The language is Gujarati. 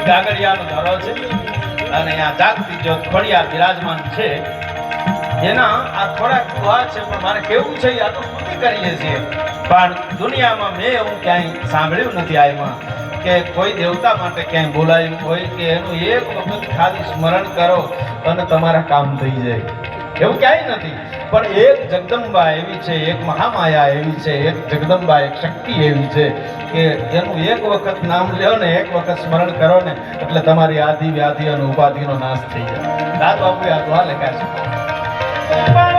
ગાગડિયાનો ધરો છે અને આ જાગતી જ્યોત ખોડિયાર બિરાજમાન છે. એના આ થોડાક દુઆ છે, પણ મારે કેવું છે આ તો સ્તુતિ કરીએ છીએ, પણ દુનિયામાં મેં એવું ક્યાંય સાંભળ્યું નથી આમાં કે કોઈ દેવતા માટે ક્યાંય બોલાયું હોય કે એનું એક વખત ખાલી સ્મરણ કરો અને તમારા કામ થઈ જાય, એવું ક્યાંય નથી. પણ એક જગદંબા એવી છે, એક મહામાયા એવી છે, એક જગદંબા એક શક્તિ એવી છે કે એનું એક વખત નામ લ્યો ને, એક વખત સ્મરણ કરો ને એટલે તમારી આદિ વ્યાધિ અને ઉપાધિનો નાશ થઈ જાય. દાદ બાપુએ આ દુઆ લખ્યા છે.